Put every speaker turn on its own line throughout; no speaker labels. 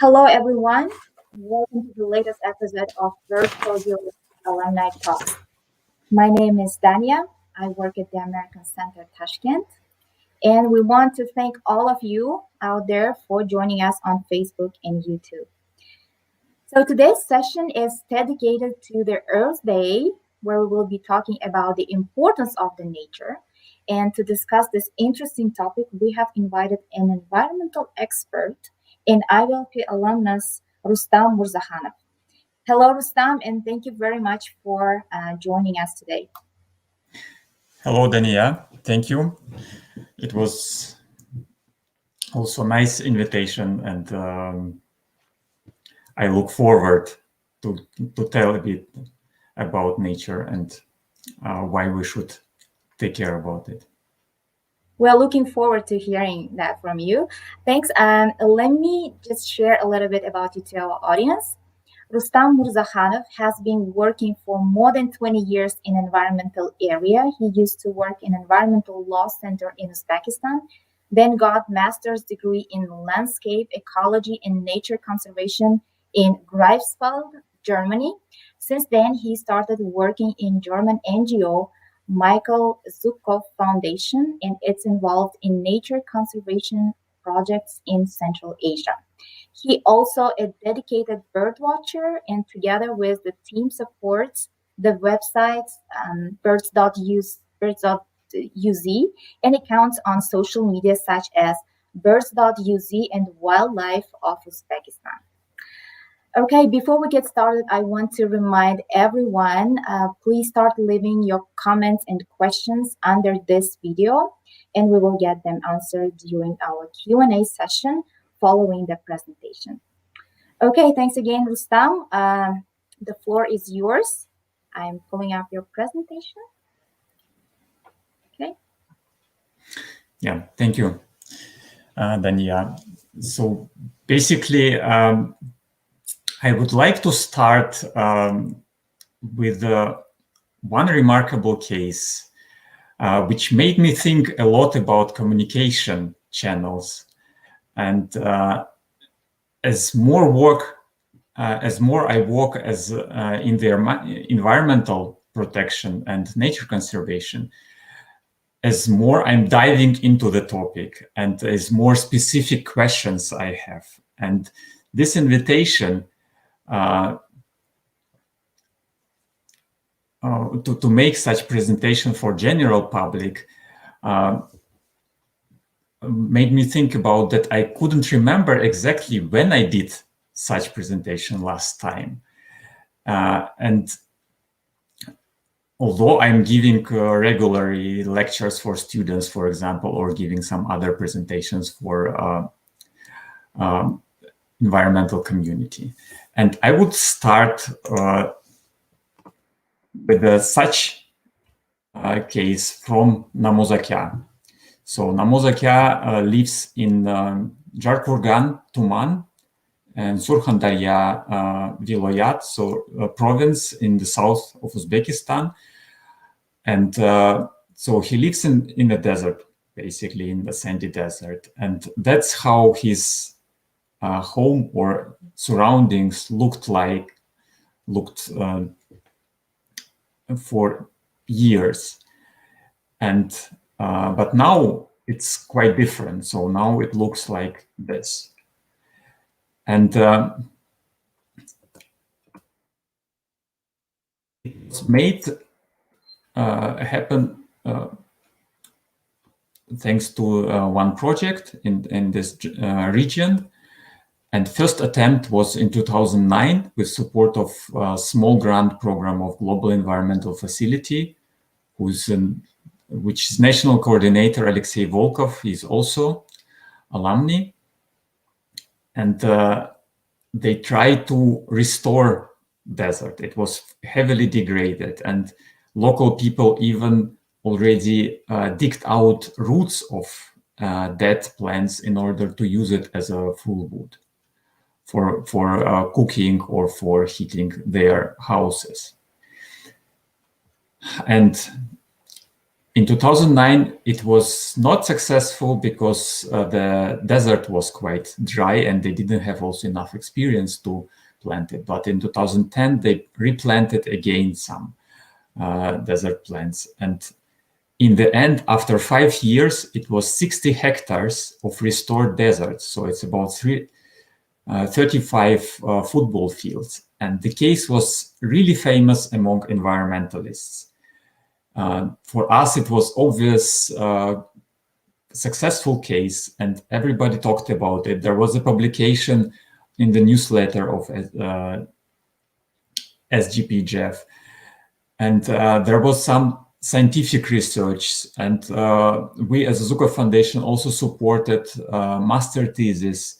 Hello, everyone. Welcome to the latest episode of USG Alumni Talks. My name is Dania. I work at the American Center Tashkent, and we want to thank all of you out there for joining us on Facebook and YouTube. So today's session is dedicated to the Earth Day, where we will be talking about the importance of the nature. And to discuss this interesting topic, we have invited an environmental expert and ILP alumnus, Rustam Murzakhanov. Hello, Rustam, and thank you very much for joining us today.
Hello, Dania. Thank you. It was also a nice invitation, and I look forward to tell a bit about nature and why we should take care about it.
We're looking forward to hearing that from you. Thanks. Let me just share a little bit about you to our audience. Rustam Murzakhanov has been working for more than 20 years in environmental area. He used to work in Environmental Law Center in Uzbekistan, then got master's degree in landscape ecology and nature conservation in Greifswald, Germany. Since then, he started working in German NGO Michael Zukov Foundation, and it's involved in nature conservation projects in Central Asia. He also a dedicated bird watcher, and together with the team supports the websites birds.uz and accounts on social media such as birds.uz and Wildlife of Uzbekistan. Okay, before we get started, I want to remind everyone, please start leaving your comments and questions under this video, and we will get them answered during our Q&A session following the presentation. Okay, thanks again, Rustam. The floor is yours. I'm pulling up your presentation. Okay.
Yeah, thank you, Dania. So basically, I would like to start with one remarkable case, which made me think a lot about communication channels. And as more I work as in the environmental protection and nature conservation, as more I'm diving into the topic and as more specific questions I have. And this invitation to make such presentation for general public made me think about that I couldn't remember exactly when I did such presentation last time. And although I'm giving regularly lectures for students, for example, or giving some other presentations for environmental community. And I would start with such case from Namozakya. So Namozakya lives in Jarkurgan, Tuman, and Surkhandarya Vilayat, so a province in the south of Uzbekistan. And so he lives in the desert, basically in the sandy desert. And that's how his home or surroundings looked for years. And but now it's quite different. So now it looks like this. And it's made happen thanks to one project in this region. And first attempt was in 2009 with support of a small grant program of Global Environmental Facility, which is national coordinator Alexei Volkov is also alumni. And they tried to restore desert. It was heavily degraded, and local people even already digged out roots of dead plants in order to use it as a fuel wood for cooking or for heating their houses. And In 2009, it was not successful because the desert was quite dry and they didn't have also enough experience to plant it. But in 2010, they replanted again some desert plants. And in the end, after 5 years, it was 60 hectares of restored desert. So it's about 35 football fields. And the case was really famous among environmentalists. For us, it was obvious successful case, and everybody talked about it. There was a publication in the newsletter of SGP Jeff, and there was some scientific research, and we as a Zuka Foundation also supported master thesis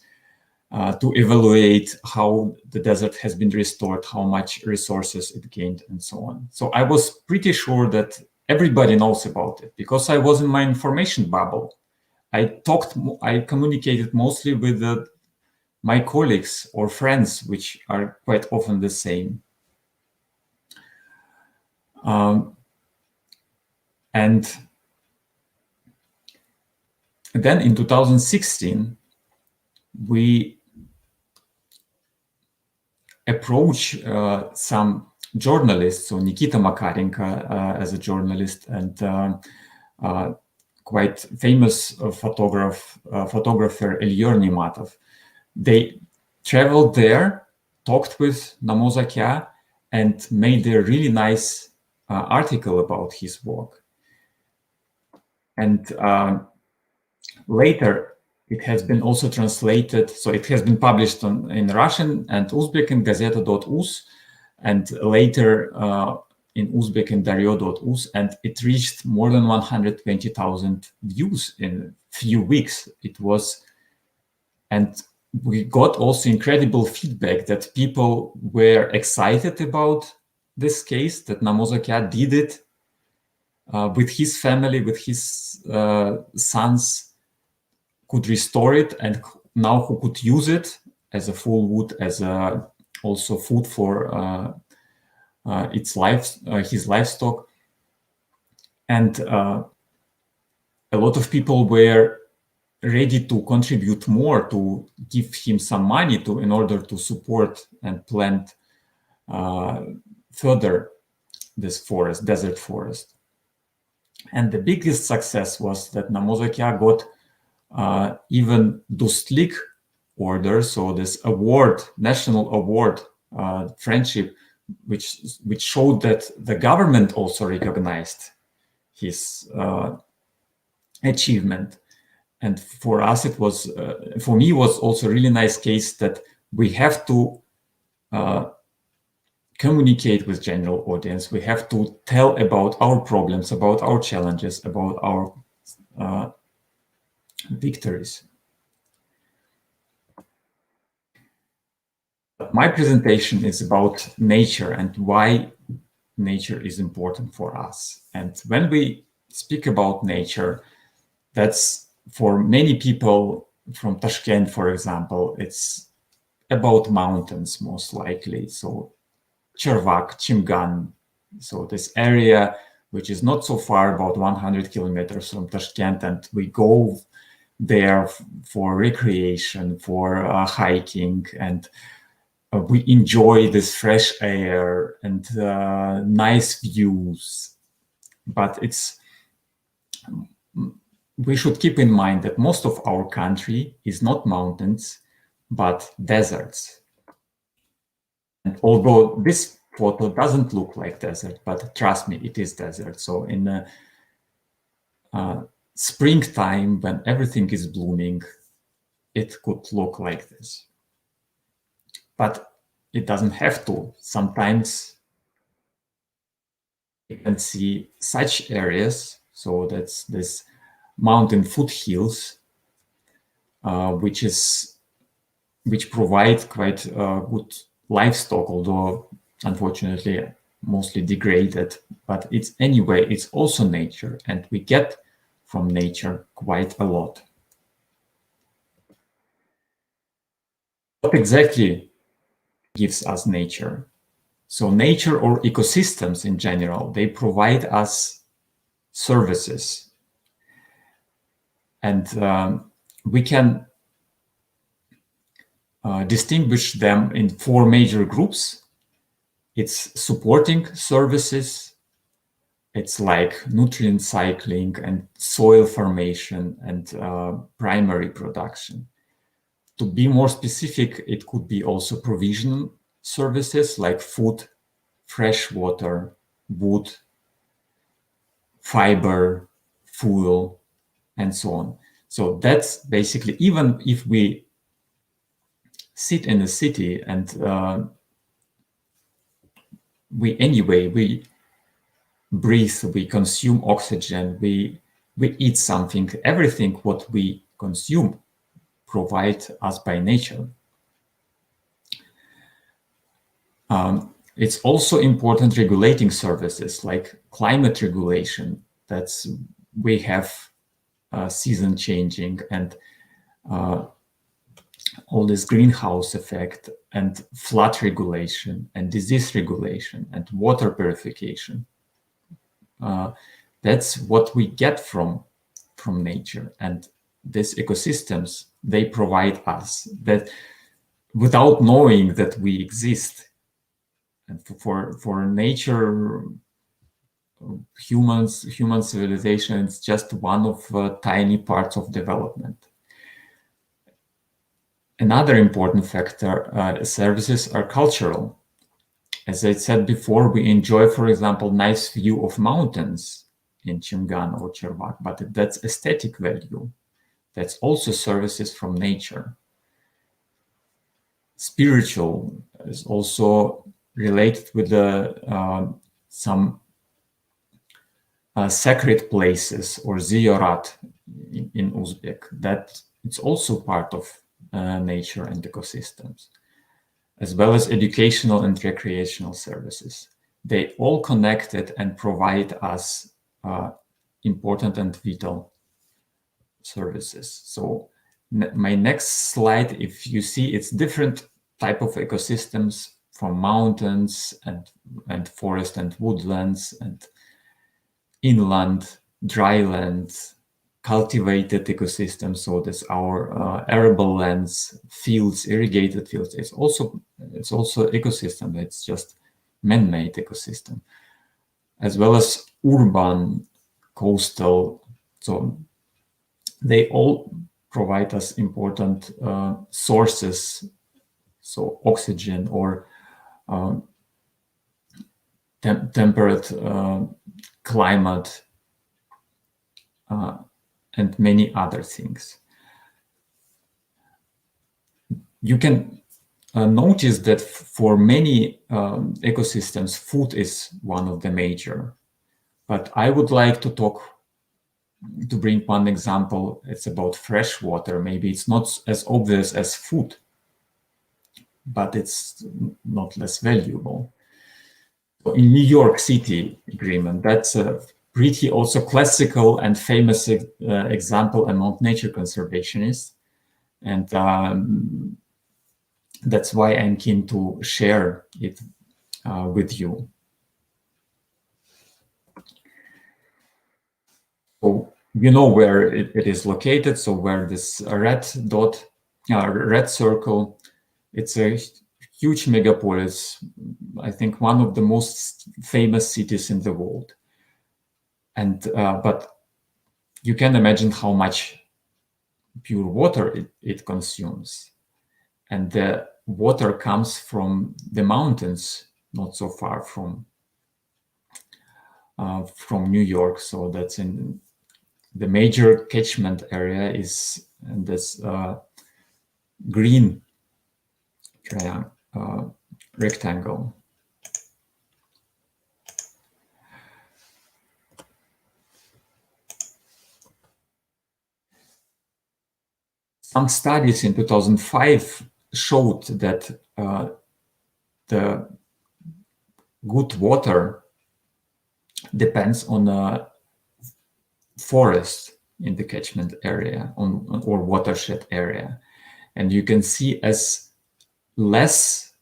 to evaluate how the desert has been restored, how much resources it gained, and so on. So I was pretty sure that everybody knows about it because I was in my information bubble. I communicated mostly with my colleagues or friends, which are quite often the same. And then in 2016, we approach some journalists, so Nikita Makarenko as a journalist and quite famous photographer Elyor Nematov. They traveled there, talked with Namozakya, and made a really nice article about his work. And later, it has been also translated, so it has been published in Russian and Uzbek in Gazeta.uz, and later in Uzbek in Dario.uz, and it reached more than 120,000 views in a few weeks. It was, and we got also incredible feedback that people were excited about this case, that Namozakya did it with his family, with his sons, could restore it, and now who could use it as a full wood, as also food for his livestock. And a lot of people were ready to contribute more, to give him some money in order to support and plant further this forest, desert forest. And the biggest success was that Namozakya got even Dostlik order, so this award, national award, friendship, which showed that the government also recognized his achievement. And for us, it was, for me, was also a really nice case that we have to communicate with general audience. We have to tell about our problems, about our challenges, about our victories. My presentation is about nature and why nature is important for us. And when we speak about nature, that's for many people from Tashkent, for example, it's about mountains most likely. So Chervak, Chimgan, so this area which is not so far, about 100 kilometers from Tashkent, and we go there for recreation, for hiking, and we enjoy this fresh air and nice views. But we should keep in mind that most of our country is not mountains, but deserts. And although this photo doesn't look like desert, but trust me, it is desert. So in the springtime, when everything is blooming, it could look like this. But it doesn't have to. Sometimes you can see such areas, so that's this mountain foothills, which provide quite good livestock, although unfortunately mostly degraded. But it's anyway, it's also nature, and we get from nature quite a lot. What exactly gives us nature? So nature or ecosystems in general, they provide us services. And we can distinguish them in 4 major groups. It's supporting services. It's like nutrient cycling and soil formation and primary production. To be more specific, it could be also provision services like food, fresh water, wood, fiber, fuel, and so on. So that's basically, even if we sit in a city and we breathe, we consume oxygen, we eat something, everything what we consume provide us by nature. It's also important regulating services like climate regulation. That's we have season changing and all this greenhouse effect and flood regulation and disease regulation and water purification. That's what we get from nature, and these ecosystems, they provide us that without knowing that we exist. And for nature, human civilization is just one of tiny parts of development. Another important factor, services are cultural. As I said before, we enjoy, for example, nice view of mountains in Chimgan or Chervak, but that's aesthetic value. That's also services from nature. Spiritual is also related with some sacred places or ziyarat in Uzbek. That it's also part of nature and ecosystems, as well as educational and recreational services. They all connected and provide us important and vital services. So my next slide, if you see, it's different type of ecosystems, from mountains and forest and woodlands and inland, dryland, cultivated ecosystems. So that's our arable lands, fields, irrigated fields. It's also ecosystem. It's just man-made ecosystem, as well as urban, coastal. So they all provide us important sources. So oxygen or temperate climate and many other things. You can notice that for many ecosystems, food is one of the major. But I would like to bring one example. It's about fresh water. Maybe it's not as obvious as food, but it's not less valuable. So in New York City agreement, that's a pretty also classical and famous example among nature conservationists. And that's why I'm keen to share it with you. So you know where it is located. So where this red dot, red circle, it's a huge megapolis, I think one of the most famous cities in the world. And but you can imagine how much pure water it consumes. And the water comes from the mountains, not so far from New York. So that's in the major catchment area is in this green rectangle. Some studies in 2005 showed that the good water depends on a forest in the catchment area or watershed area. And you can see as less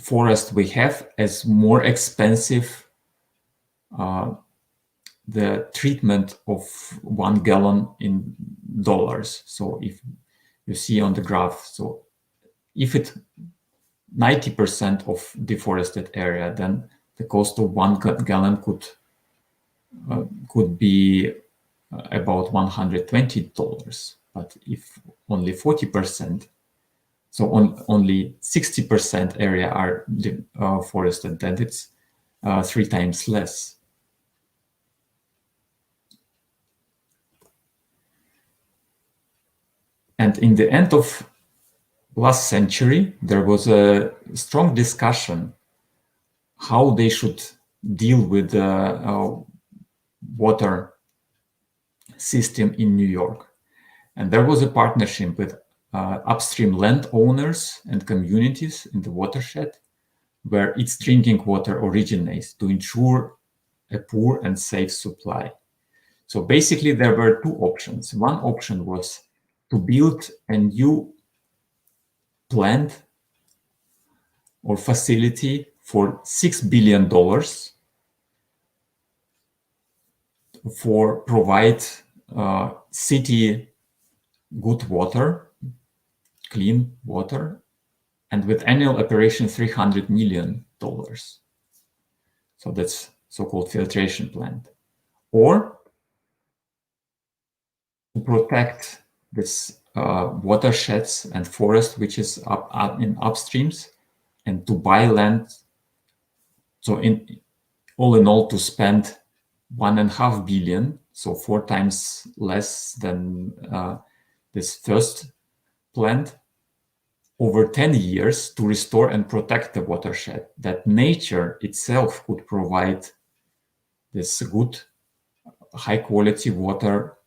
forest we have, as more expensive the treatment of 1 gallon in dollars. So if you see on the graph, so if it 90% of deforested area, then the cost of 1 gallon could be about $120. But if only 40%, so only 60% area are forested, then it's 3 times less. And in the end of last century, there was a strong discussion how they should deal with the water system in New York. And there was a partnership with upstream landowners and communities in the watershed where its drinking water originates to ensure a poor and safe supply. So basically there were 2 options. One option was to build a new plant or facility for $6 billion for provide city good water, clean water, and with annual operation $300 million. So that's so-called filtration plant. Or to protect this watersheds and forest, which is up in upstreams, and to buy land. So all in all, to spend $1.5 billion, so 4 times less than this first plant, over 10 years to restore and protect the watershed, that nature itself could provide this good, high quality water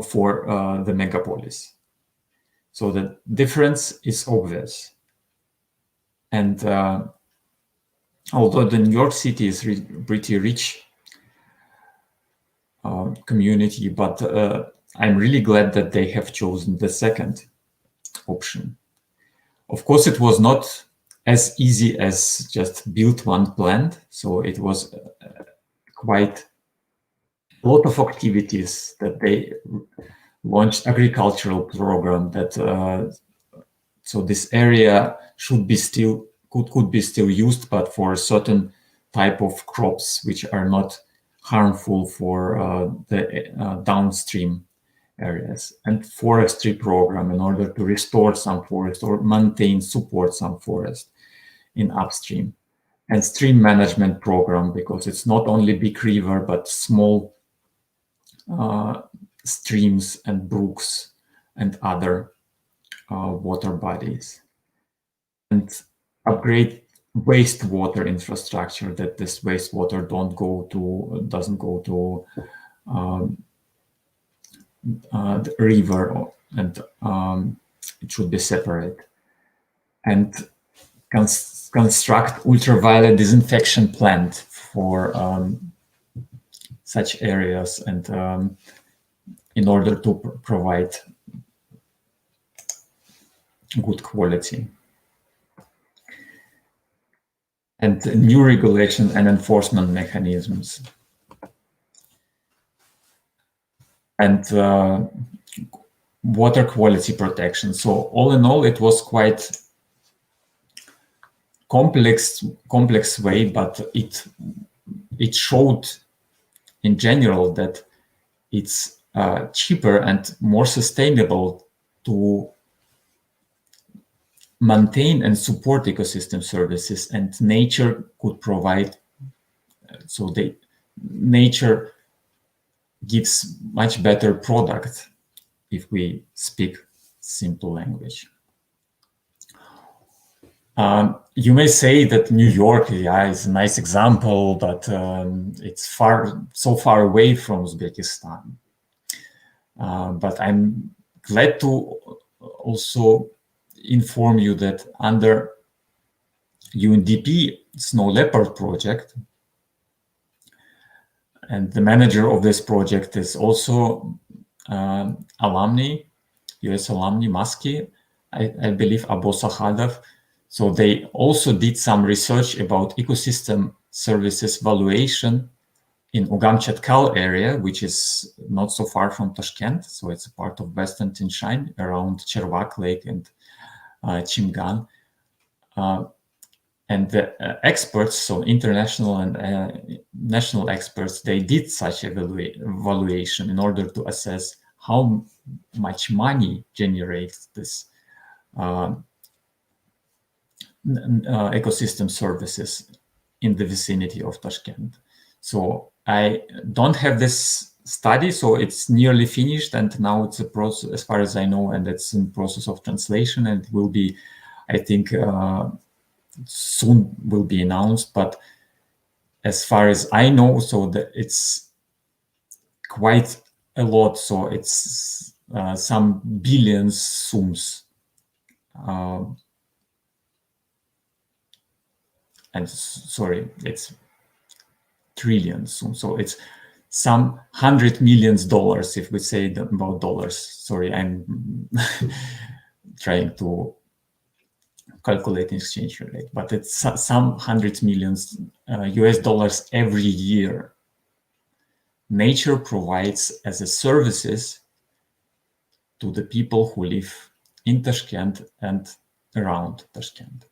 for the megapolis. So the difference is obvious. And although the New York City is pretty rich community, but I'm really glad that they have chosen the second option. Of course, it was not as easy as just build one plant. So it was quite a lot of activities that they launched agricultural program that so this area should be still could be still used, but for a certain type of crops which are not harmful for the downstream areas, and forestry program in order to restore some forest or maintain, support some forest in upstream, and stream management program, because it's not only big river but small streams and brooks and other water bodies, and upgrade wastewater infrastructure, that this wastewater doesn't go to the river, and it should be separate, and construct ultraviolet disinfection plant for such areas, and in order to provide good quality. And new regulation and enforcement mechanisms. And water quality protection. So all in all, it was quite complex way, but it showed in general that it's cheaper and more sustainable to maintain and support ecosystem services, and nature could provide. So nature gives much better product if we speak simple language. You may say that New York, is a nice example, but it's so far away from Uzbekistan. But I'm glad to also inform you that under UNDP Snow Leopard project, and the manager of this project is also alumni, US alumni, Maski, I believe, Murzakhanov. So they also did some research about ecosystem services valuation in Ugamchatkal area, which is not so far from Tashkent. So it's a part of Western Tinshain around Chervak Lake and Chimgan. And the experts, so international and national experts, they did such evaluation in order to assess how much money generates this ecosystem services in the vicinity of Tashkent. So I don't have this study, so it's nearly finished, and now it's a process, as far as I know, and it's in process of translation, and it will be, I think, soon will be announced. But as far as I know, so that it's quite a lot. So it's some billions sums. And sorry, it's trillions soon. So it's some $100 million if we say about dollars. Sorry, I'm trying to calculate exchange rate, but it's some hundreds millions US dollars every year. Nature provides as a services to the people who live in Tashkent and around Tashkent.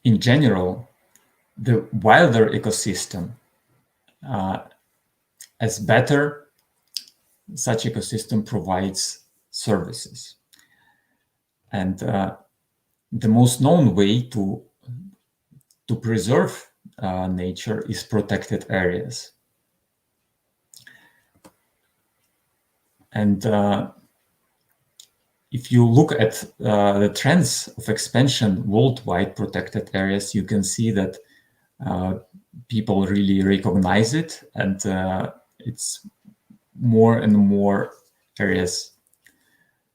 In general, the wilder ecosystem, as better such ecosystem provides services. And the most known way to preserve nature is protected areas. And if you look at the trends of expansion worldwide protected areas, you can see that people really recognize it, and it's more and more areas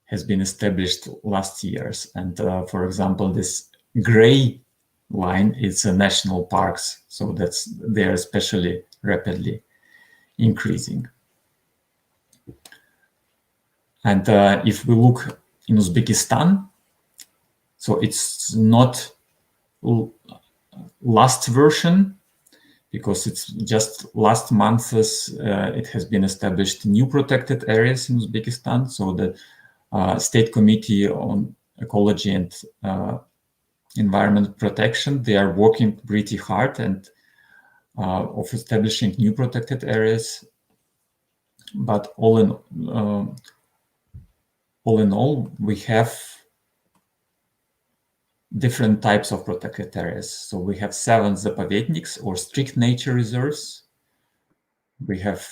has been established last years. And for example, this gray line is national parks, so they're especially rapidly increasing. And if we look in Uzbekistan, so it's not last version, because it's just last month it has been established new protected areas in Uzbekistan. So the State Committee on Ecology and Environment Protection, they are working pretty hard and of establishing new protected areas. But all in all, we have different types of protected areas. So we have 7 zapovedniks, or strict nature reserves. We have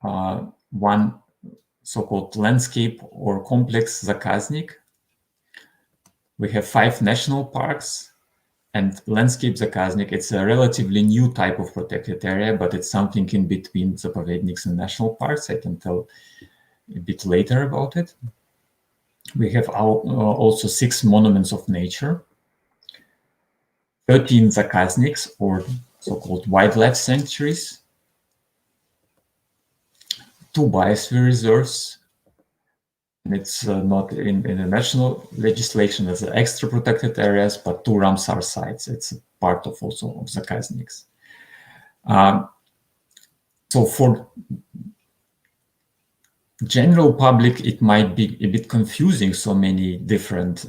1 so-called landscape or complex zaказnik. We have 5 national parks, and landscape zaказnik, it's a relatively new type of protected area, but it's something in between zapovedniks and national parks. I can tell a bit later about it. We have also 6 monuments of nature, 13 zaказniks, or so-called wildlife sanctuaries, 2 biosphere reserves, and it's not in the national legislation as extra protected areas, but 2 Ramsar sites. It's a part of also of zaказniks. So for general public, it might be a bit confusing, so many different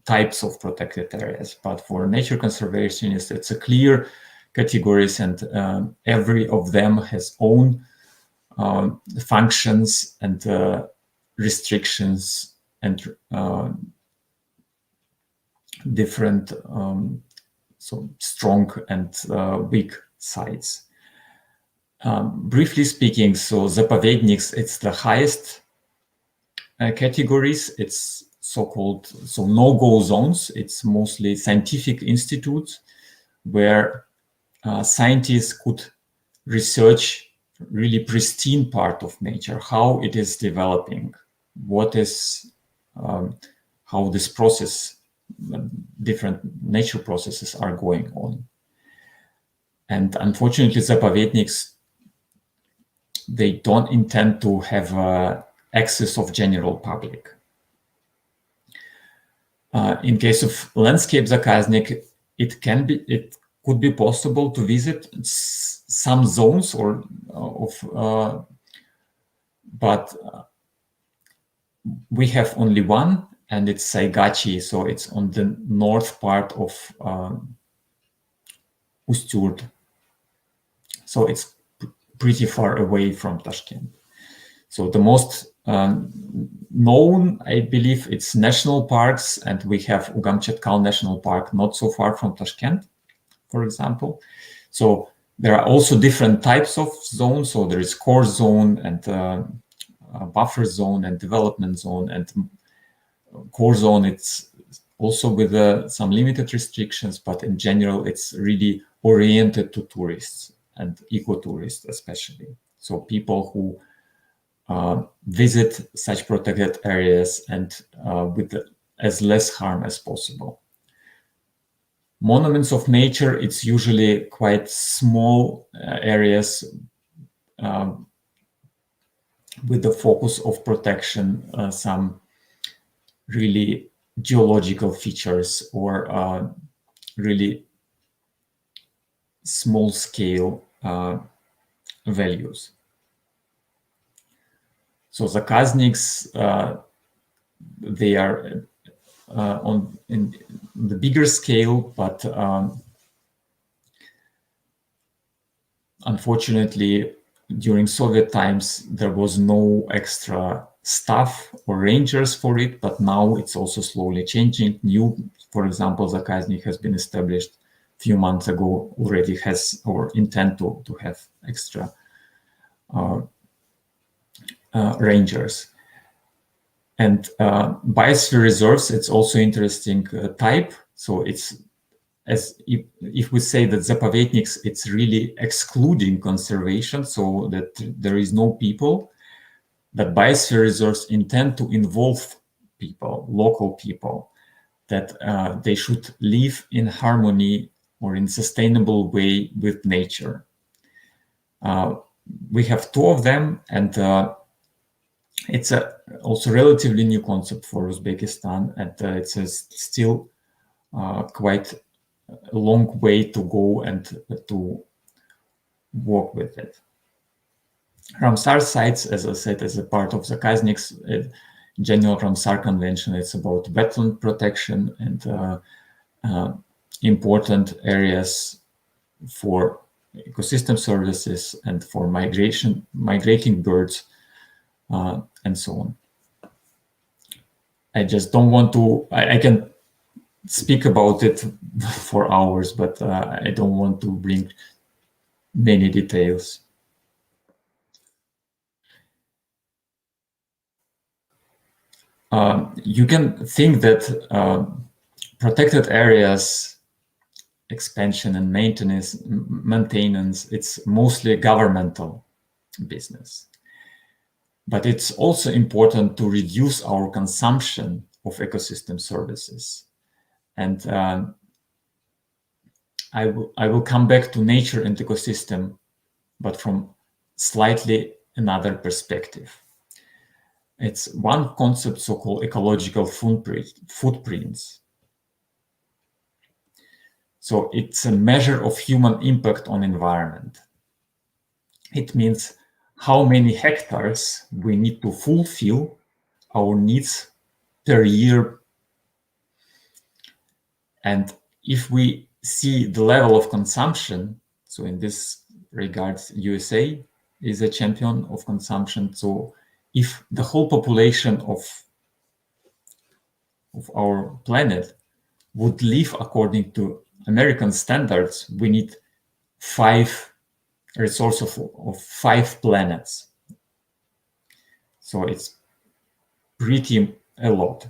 types of protected areas, but for nature conservationists, it's a clear categories, and every of them has own functions and restrictions and different so strong and weak sides. Briefly speaking, so zapovedniks, it's the highest categories. It's so-called no-go zones. It's mostly scientific institutes where scientists could research really pristine part of nature, how it is developing, what is how this process, different nature processes are going on. And unfortunately, zapovedniks they don't intend to have access of general public. In case of landscape Zakaznik, it could be possible to visit some zones but we have only one, and it's Saigachi, so it's on the north part of Ustyurt. So it's pretty far away from Tashkent. So the most known, I believe, it's national parks, and we have Ugamchatkal National Park not so far from Tashkent, for example. So there are also different types of zones. So there is core zone and buffer zone and development zone, and core zone, it's also with some limited restrictions, but in general, it's really oriented to tourists and eco-tourists especially. So people who visit such protected areas and with as less harm as possible. Monuments of nature, it's usually quite small areas with the focus of protection, some really geological features or really small scale values. So Zakazniks, they are in the bigger scale, but unfortunately, during Soviet times, there was no extra staff or rangers for it, but now it's also slowly changing. New, for example, Zakaznik has been established a few months ago, already has or intend to have extra rangers. And biosphere reserves, it's also interesting type. So it's, as if we say that Zapovedniks, it's really excluding conservation, so that there is no people. But biosphere reserves intend to involve people, local people, that they should live in harmony or in sustainable way with nature. We have 2 of them, and it's also relatively new concept for Uzbekistan, and it's still quite a long way to go and to work with it. Ramsar sites, as I said, as a part of the Zakazniks General Ramsar Convention, it's about wetland protection and important areas for ecosystem services and for migrating birds, and so on. I just don't want to, I can speak about it for hours, but I don't want to bring many details. You can think that protected areas expansion and maintenance, it's mostly a governmental business. But it's also important to reduce our consumption of ecosystem services. And I will come back to nature and ecosystem, but from slightly another perspective. It's one concept, so-called ecological footprints. So it's a measure of human impact on environment. It means how many hectares we need to fulfill our needs per year. And if we see the level of consumption, so in this regard, USA is a champion of consumption. So if the whole population of our planet would live according to American standards, we need 5 resources of 5 planets. So it's pretty a lot.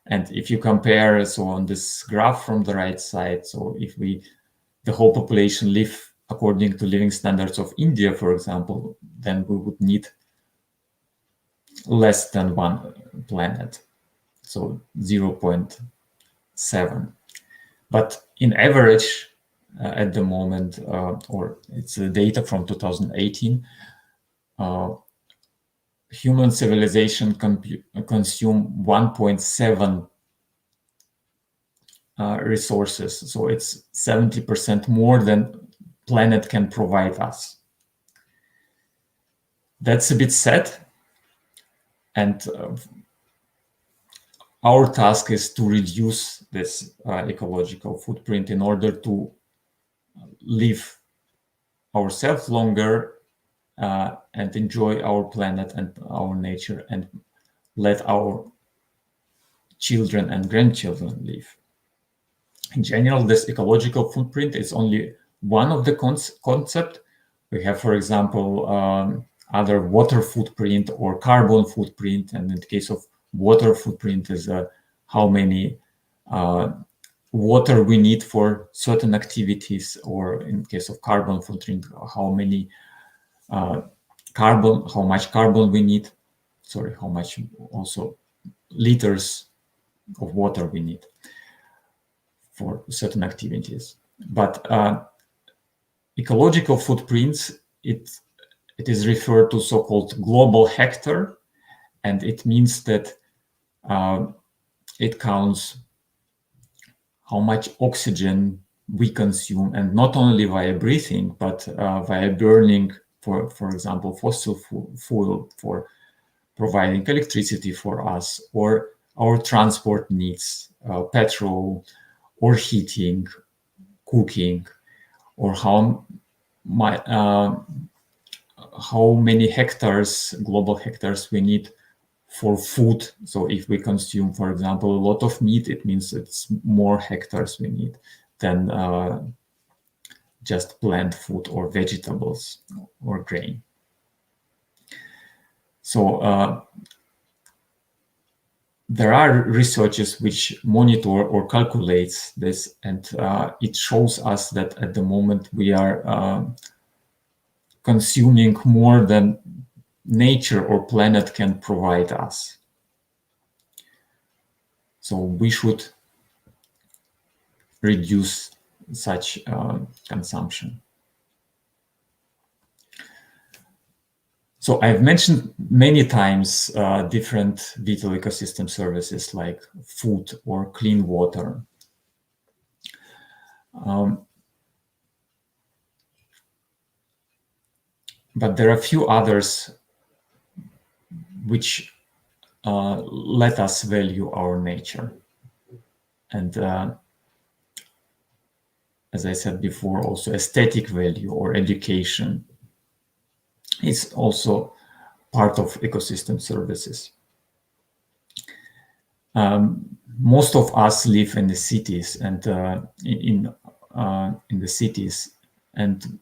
And if you compare, so on this graph from the right side, so if the whole population live according to living standards of India, for example, then we would need less than 1 planet, so 0.7. But in average, at the moment, or it's the data from 2018, human civilization consume 1.7 resources. So it's 70% more than planet can provide us. That's a bit sad. And our task is to reduce this ecological footprint in order to live ourselves longer and enjoy our planet and our nature and let our children and grandchildren live. In general, this ecological footprint is only one of the concept. We have, for example, other water footprint or carbon footprint. And in the case of water footprint is how many water we need for certain activities, or in case of carbon footprint, how much carbon we need. Sorry, how much also liters of water we need for certain activities. But ecological footprints, it is referred to so-called global hectare, and it means that it counts how much oxygen we consume, and not only via breathing, but via burning, for example, fossil fuel for providing electricity for us, or our transport needs, petrol, or heating, cooking, or how many hectares, global hectares, we need for food. So if we consume, for example, a lot of meat, it means it's more hectares we need than just plant food or vegetables or grain. So there are researches which monitor or calculates this, and it shows us that at the moment we are consuming more than nature or planet can provide us. So we should reduce such consumption. So I've mentioned many times different vital ecosystem services like food or clean water. But there are a few others which let us value our nature. And as I said before, also aesthetic value or education is also part of ecosystem services. Most of us live in the cities and in the cities, and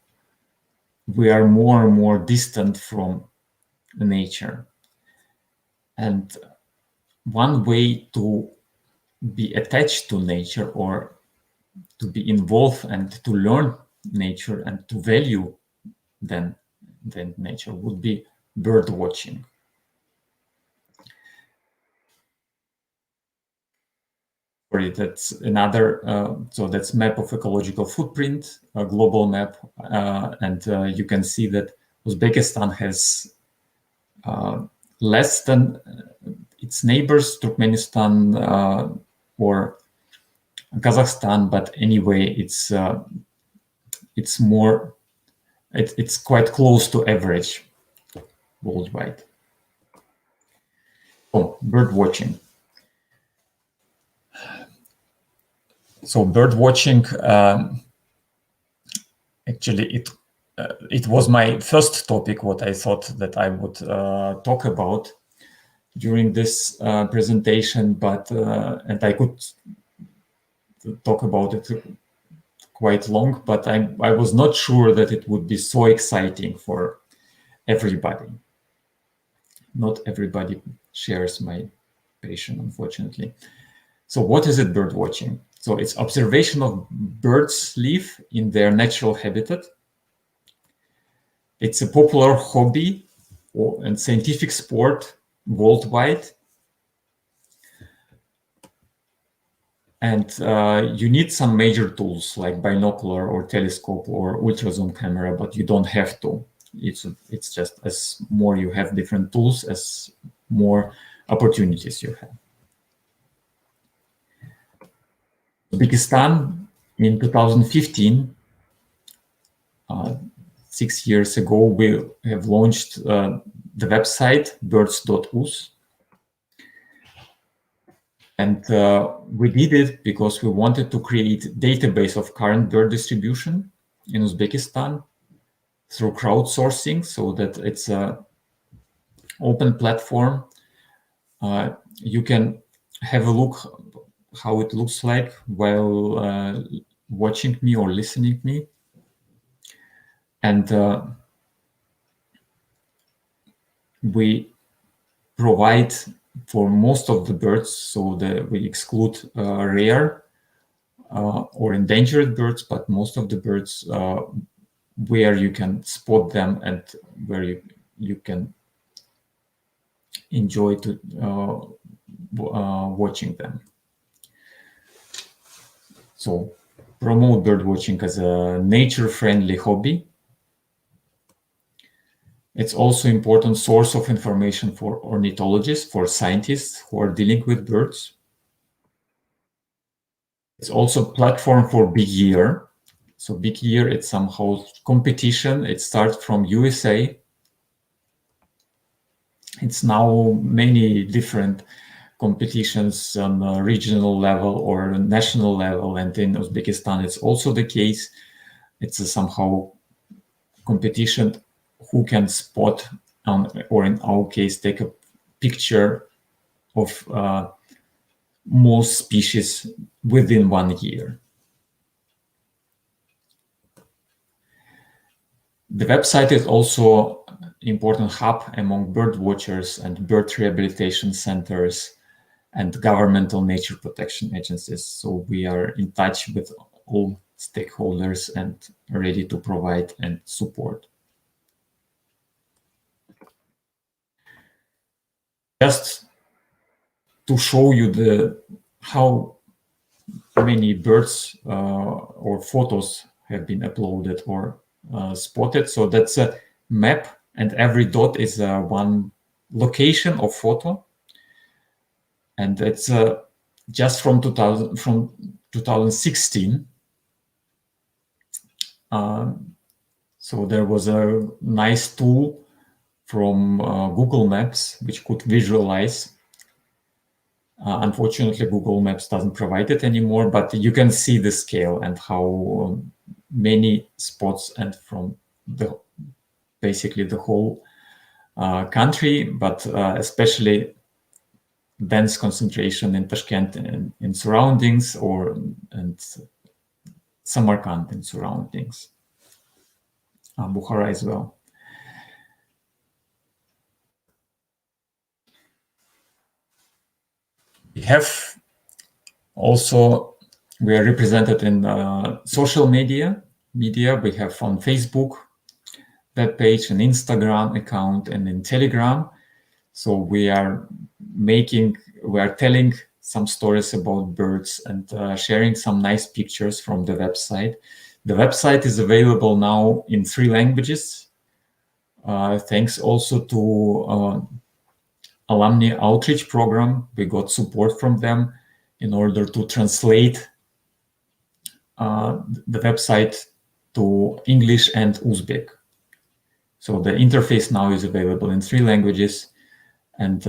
we are more and more distant from nature. And one way to be attached to nature, or to be involved and to learn nature and to value then nature, would be bird watching. Sorry, that's another, so that's map of ecological footprint, a global map, and you can see that Uzbekistan has less than its neighbors, Turkmenistan or Kazakhstan, but anyway, it's more, it's quite close to average worldwide. Oh, bird watching. So bird watching, actually, it was my first topic, what I thought that I would talk about during this presentation, but and I could talk about it quite long, but I was not sure that it would be so exciting for everybody. Not everybody shares my passion, unfortunately. So what is it, bird watching? So it's observation of birds live in their natural habitat. It's a popular hobby and scientific sport worldwide. And you need some major tools like binocular or telescope or ultrazoom camera, but you don't have to. it's just as more you have different tools, as more opportunities you have. Uzbekistan in 2015, 6 years ago, we have launched the website birds.uz. And we did it because we wanted to create a database of current bird distribution in Uzbekistan through crowdsourcing, so that it's an open platform. You can have a look how it looks like while watching me or listening me. And we provide for most of the birds, so that we exclude rare or endangered birds, but most of the birds where you can spot them and where you can enjoy to watching them. So promote bird watching as a nature-friendly hobby. It's also an important source of information for ornithologists, for scientists who are dealing with birds. It's also a platform for Big Year. So Big Year, it's somehow competition. It starts from USA. It's now many different competitions on a regional level or a national level. And in Uzbekistan, it's also the case. It's a somehow competition who can spot or in our case, take a picture of most species within 1 year. The website is also an important hub among bird watchers and bird rehabilitation centers and governmental nature protection agencies. So we are in touch with all stakeholders and ready to provide and support. Just to show you how many birds or photos have been uploaded or spotted. So that's a map, and every dot is one location of photo, and it's just from 2016. So there was a nice tool from Google Maps which could visualize. Unfortunately, Google Maps doesn't provide it anymore, but you can see the scale and how many spots, and from basically the whole country, but especially dense concentration in Tashkent and in surroundings, and Samarkand and surroundings, Bukhara as well. We are represented in social media. We have on Facebook web page, an Instagram account, and in Telegram. So we are telling some stories about birds and sharing some nice pictures from the website. The website is available now in 3 languages. Thanks also to Alumni outreach program. We got support from them in order to translate the website to English and Uzbek. So the interface now is available in 3 languages, and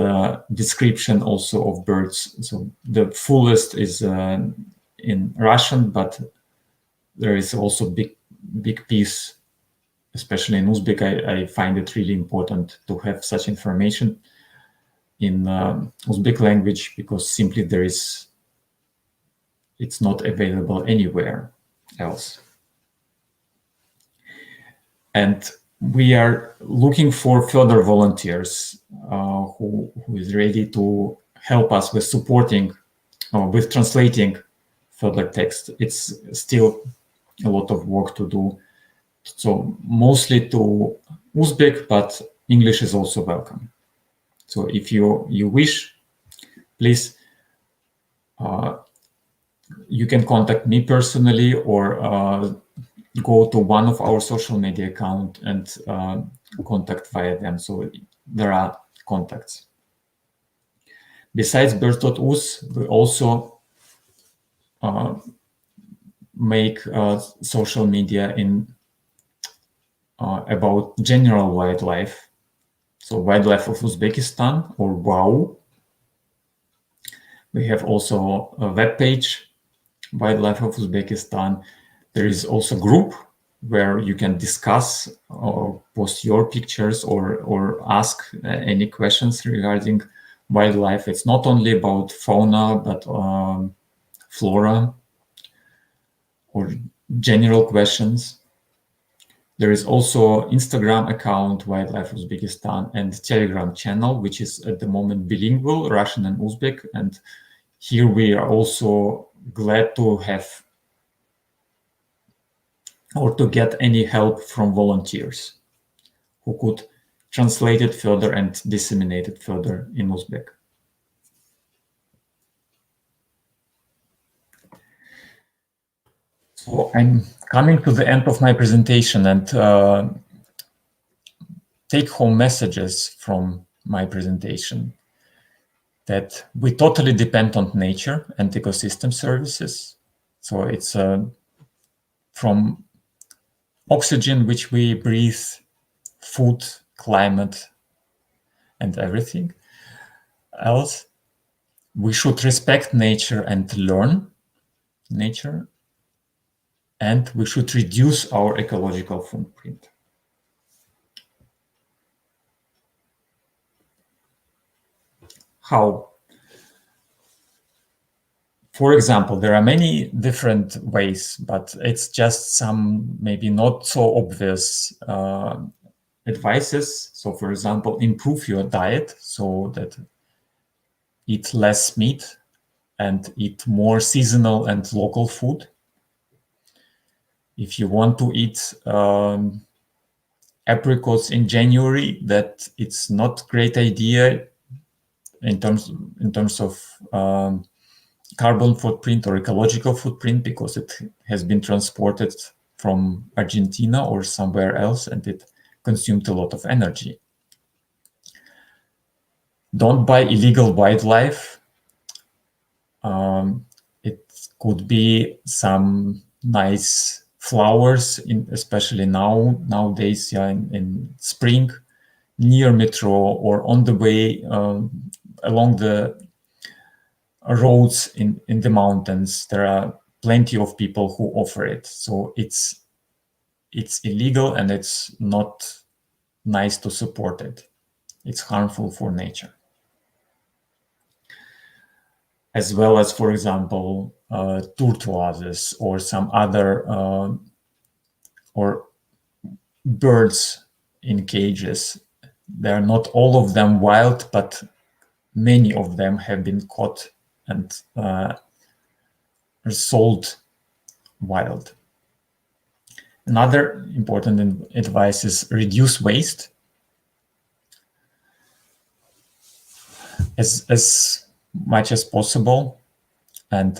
description also of birds. So the fullest is in Russian, but there is also big piece, especially in Uzbek. I find it really important to have such information in Uzbek language, because simply it's not available anywhere else. And we are looking for further volunteers who is ready to help us with supporting, with translating further text. It's still a lot of work to do. So mostly to Uzbek, but English is also welcome. So if you wish, please, you can contact me personally, or go to one of our social media accounts and contact via them. So there are contacts. Besides birds.us, we also make social media in about general wildlife. So wildlife of Uzbekistan, or WOW. We have also a web page, Wildlife of Uzbekistan. There is also a group where you can discuss or post your pictures or ask any questions regarding wildlife. It's not only about fauna, but flora or general questions. There is also Instagram account, Wildlife Uzbekistan, and Telegram channel, which is at the moment bilingual, Russian and Uzbek. And here we are also glad to have or to get any help from volunteers who could translate it further and disseminate it further in Uzbek. So I'm coming to the end of my presentation, and take-home messages from my presentation that we totally depend on nature and ecosystem services. So it's from oxygen which we breathe, food, climate, and everything else. We should respect nature and learn nature, and we should reduce our ecological footprint. How? For example, there are many different ways, but it's just some maybe not so obvious advices. So, for example, improve your diet so that eat less meat and eat more seasonal and local food. If you want to eat apricots in January, that it's not great idea in terms of carbon footprint or ecological footprint, because it has been transported from Argentina or somewhere else and it consumed a lot of energy. Don't buy illegal wildlife. It could be some nice flowers, especially nowadays, in spring, near metro or on the way along the roads in the mountains. There are plenty of people who offer it. So it's illegal and it's not nice to support it. It's harmful for nature. As well as, for example, tortoises or some other or birds in cages. They're not all of them wild, but many of them have been caught and sold wild. Another important advice is reduce waste. As much as possible, and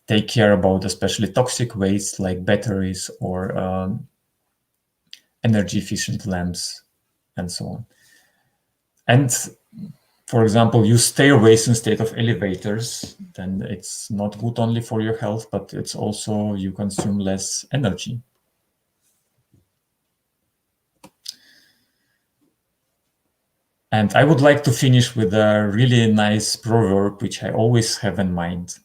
take care about especially toxic waste like batteries or energy efficient lamps and so on. And for example, use stairways instead of elevators, then it's not good only for your health, but it's also you consume less energy. And I would like to finish with a really nice proverb, which I always have in mind,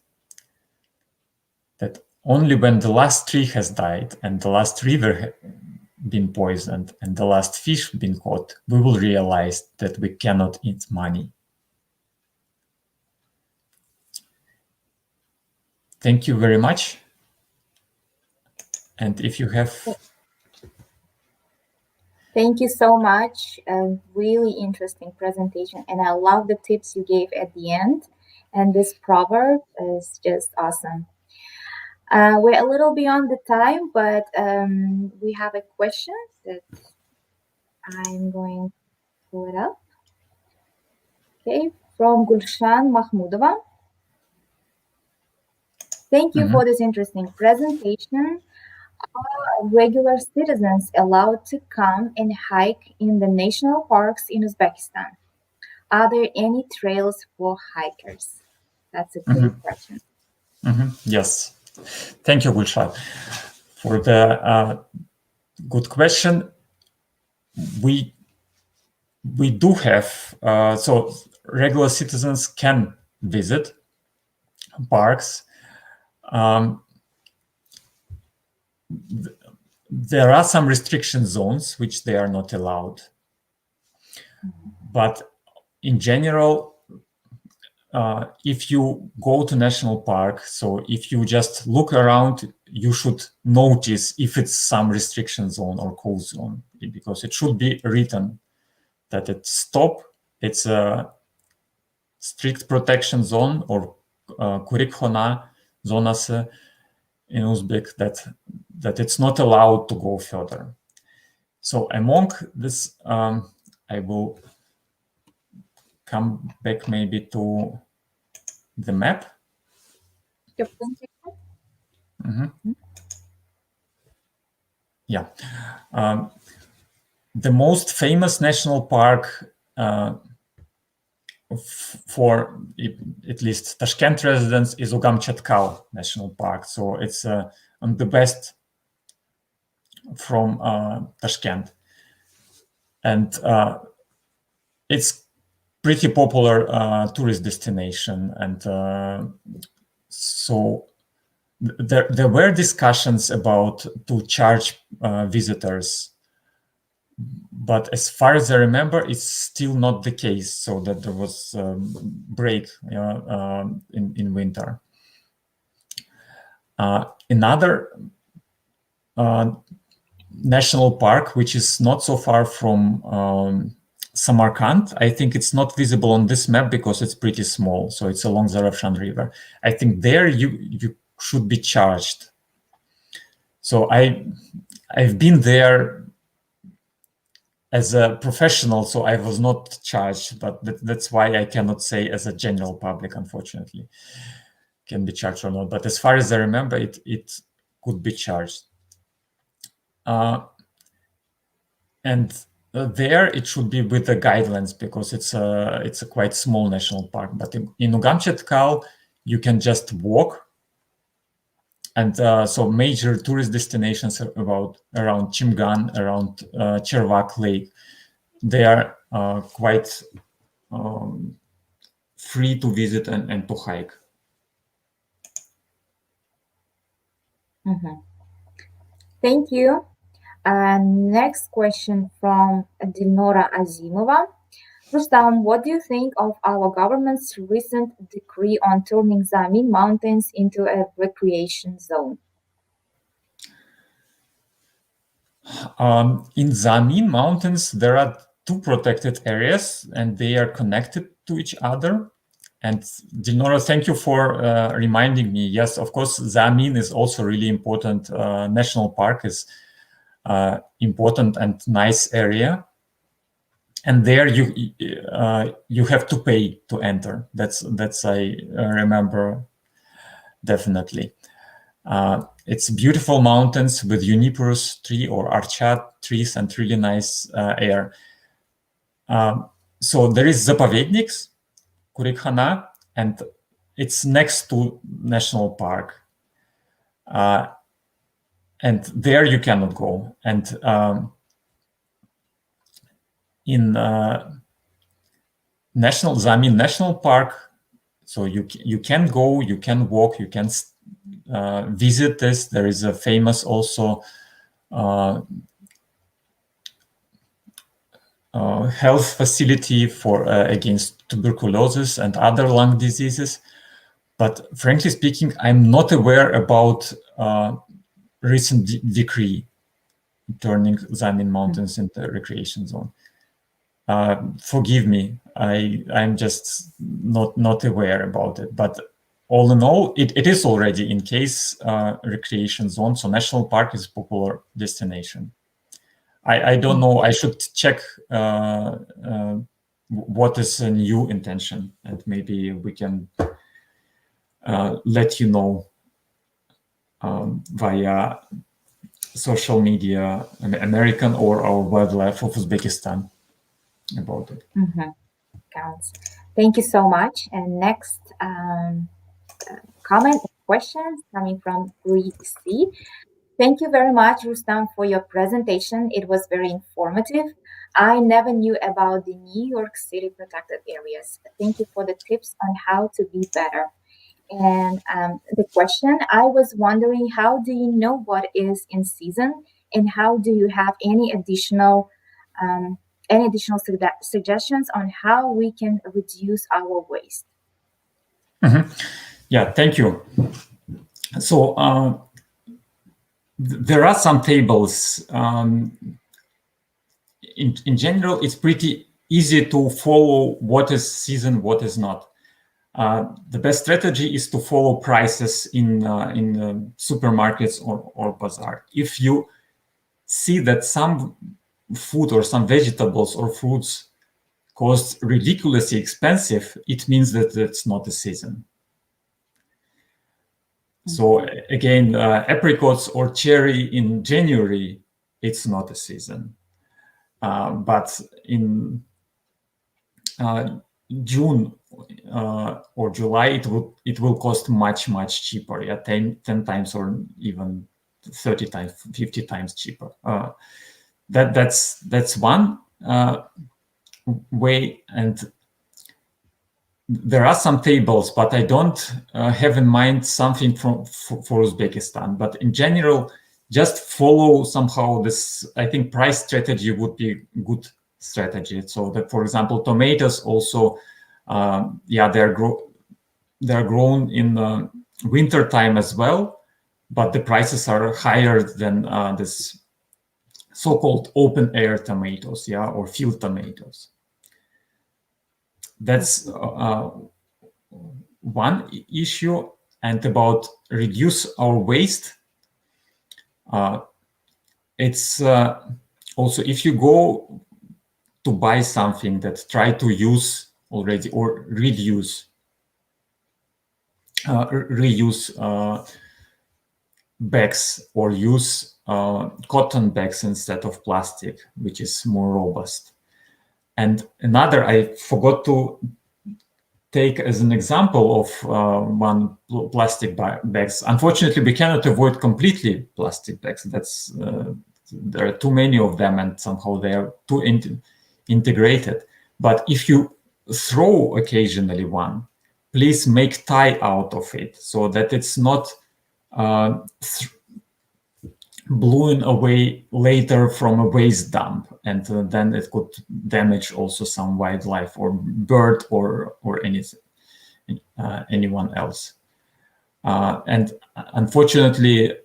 that only when the last tree has died and the last river been poisoned and the last fish been caught, we will realize that we cannot eat money. Thank you very much. And if you have...
Thank you so much. A really interesting presentation. And I love the tips you gave at the end. And this proverb is just awesome. We're a little beyond the time, but we have a question that I'm going to pull it up. Okay, from Gulshan Mahmudova. Thank you for this interesting presentation. regular citizens allowed to come and hike in the national parks in Uzbekistan? Are there any trails for hikers? That's a great question.
Yes. Thank you, Gulshad, for the good question. We do have, so regular citizens can visit parks. There are some restriction zones which they are not allowed. But in general, if you go to national park, so if you just look around, you should notice if it's some restriction zone or cool zone, because it should be written that it's stop, it's a strict protection zone, or kurikhona zonası in Uzbek, that it's not allowed to go further. So among this, I will come back maybe to the map. Yeah. The most famous national park for at least Tashkent residents is Ugamchatkal National Park. So it's on the west from Tashkent. And it's pretty popular tourist destination. And so there were discussions about to charge visitors, but as far as I remember, it's still not the case. So that there was a break in winter. Another national park, which is not so far from Samarkand. I think it's not visible on this map because it's pretty small. So it's along the Rafshan River. I think there you should be charged. So I've been there as a professional, so I was not charged, but that's why I cannot say as a general public, unfortunately, can be charged or not. But as far as I remember, it could be charged. And there it should be with the guidelines, because it's a quite small national park. But in Ugamchatkal, you can just walk. And so major tourist destinations around Chimgan, around Chervak Lake, they are quite free to visit and to hike.
Thank you. Next question from Dinora Azimova. Rustam, what do you think of our government's recent decree on turning Zamin Mountains into a recreation zone?
In Zamin Mountains, there are two protected areas, and they are connected to each other. And Dinora, thank you for reminding me. Yes, of course, Zamin is also really important. National park is important and nice area. And there you have to pay to enter. That's I remember definitely. It's beautiful mountains with juniperus tree or archat trees and really nice air. So there is Zapovedniks, Kurikhana, and it's next to national park. And there you cannot go. And in Zamin National Park, so you can go, you can walk, you can visit this. There is a famous also health facility for against tuberculosis and other lung diseases. But frankly speaking, I'm not aware about recent decree turning Zamin Mountains into a recreation zone. Forgive me, I'm just not aware about it. But all in all, it is already in case recreation zone. So national park is a popular destination. I don't know. I should check what is a new intention, and maybe we can let you know via social media, American or our wildlife of Uzbekistan about it.
Counts. Thank you so much. And next comment and questions coming from Louis C. Thank you very much, Rustam, for your presentation. It was very informative. I never knew about the New York City protected areas. Thank you for the tips on how to be better. And the question, I was wondering, how do you know what is in season, and how do you have um, any additional suggestions on how we can reduce our waste?
Yeah, thank you. So there are some tables. In general, it's pretty easy to follow what is season, what is not. The best strategy is to follow prices in supermarkets or bazaar. If you see that some food or some vegetables or fruits cost ridiculously expensive, it means that it's not a season. So again, apricots or cherry in January, it's not a season. But in June or July, it will cost much cheaper. Yeah, 10 times or even 30 times, 50 times cheaper. That's one way. And there are some tables, but I don't have in mind something for Uzbekistan. But in general, just follow somehow this. I think price strategy would be good strategy. So that, for example, tomatoes also, they're grown in winter time as well, but the prices are higher than this so-called open air tomatoes, or field tomatoes. That's one issue. And about reduce our waste, it's also, if you go to buy something, that try to use already or reuse bags, or use cotton bags instead of plastic, which is more robust. And another, I forgot to take as an example of one, plastic bags. Unfortunately, we cannot avoid completely plastic bags. That's there are too many of them, and somehow they are too integrated. But if you throw occasionally one, please make tie out of it, so that it's not blown away later from a waste dump, and then it could damage also some wildlife or bird or anything, anyone else. And unfortunately,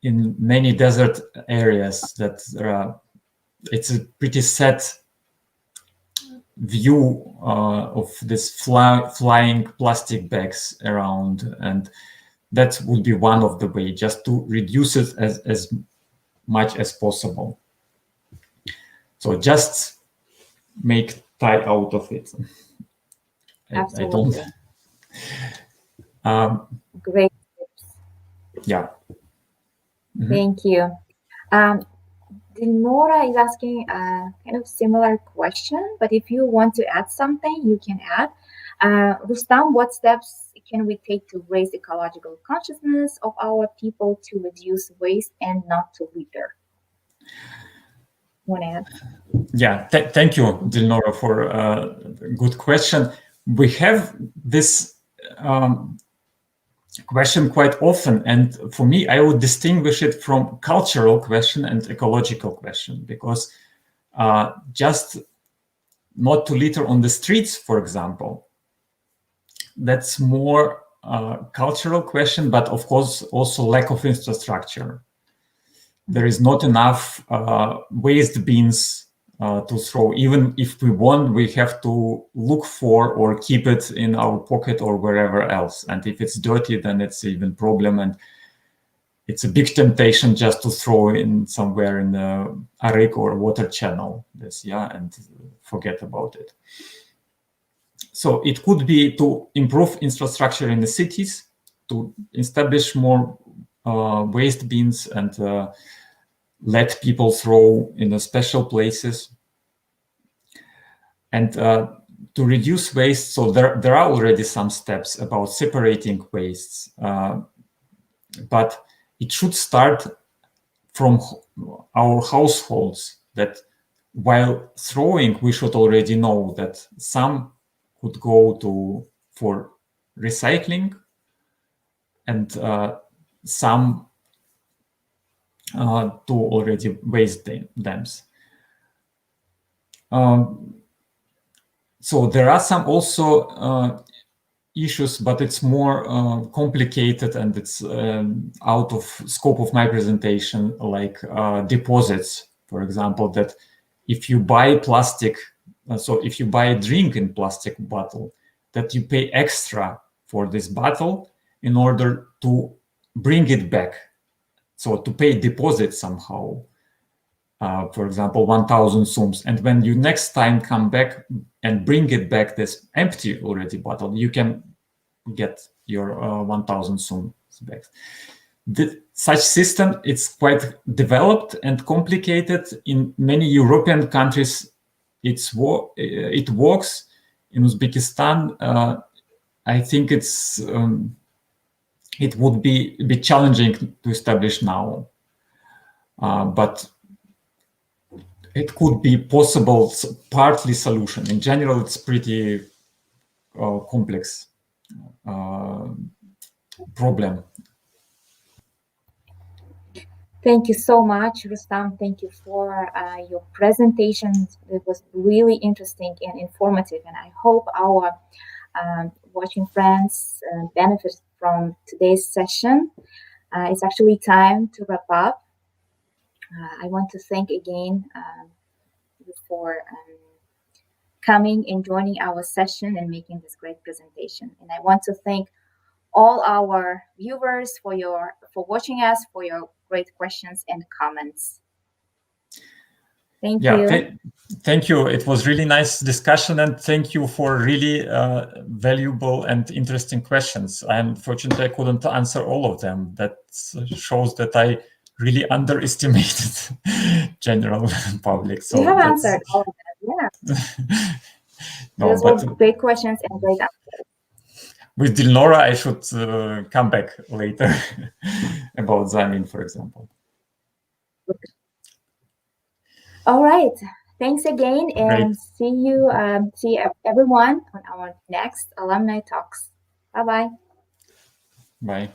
in many desert areas, that it's a pretty sad view of this flying plastic bags around, and that would be one of the way, just to reduce it as much as possible. So just make tie out of it.
Absolutely.
I don't.
Great tips.
Yeah.
Thank you. Dinora is asking a kind of similar question, but if you want to add something, you can add. Rustam, what steps can we take to raise ecological consciousness of our people to reduce waste and not to litter? Want to add?
Yeah, thank you, Dilnora, for a good question. We have this question quite often, and for me, I would distinguish it from cultural question and ecological question, because just not to litter on the streets, for example, that's more cultural question, but of course also lack of infrastructure. There is not enough waste bins to throw. Even if we want, we have to look for or keep it in our pocket or wherever else. And if it's dirty, then it's even problem. And it's a big temptation just to throw in somewhere in the Arik or water channel, and forget about it. So it could be to improve infrastructure in the cities, to establish more waste bins and let people throw in special places. And to reduce waste, so there are already some steps about separating wastes, but it should start from our households, that while throwing, we should already know that some could go for recycling, and some to already waste dams. So there are some also issues, but it's more complicated, and it's out of scope of my presentation, like deposits, for example, that if you buy plastic, so if you buy a drink in plastic bottle, that you pay extra for this bottle in order to bring it back. So to pay deposit somehow, for example, 1,000 sums. And when you next time come back and bring it back, this empty already bottle, you can get your 1,000 sums back. Such system, it's quite developed and complicated. In many European countries, it works. In Uzbekistan, I think it would be a bit challenging to establish now, but it could be possible, partly solution. In general, it's pretty complex problem.
Thank you so much, Rustam. Thank you for your presentation. It was really interesting and informative, and I hope our watching friends benefit from today's session. It's actually time to wrap up. I want to thank again you for coming and joining our session and making this great presentation. And I want to thank all our viewers for watching us, for your great questions and comments. Thank you.
Thank you. It was really nice discussion, and thank you for really valuable and interesting questions. Unfortunately, I couldn't answer all of them. That shows that I really underestimated general public. So
you have answered all of them. Yeah. Those were great questions and great answers.
With Dilnora, I should come back later about Zamin, for example.
All right. Thanks again, and see everyone on our next alumni talks. Bye-bye.
Bye.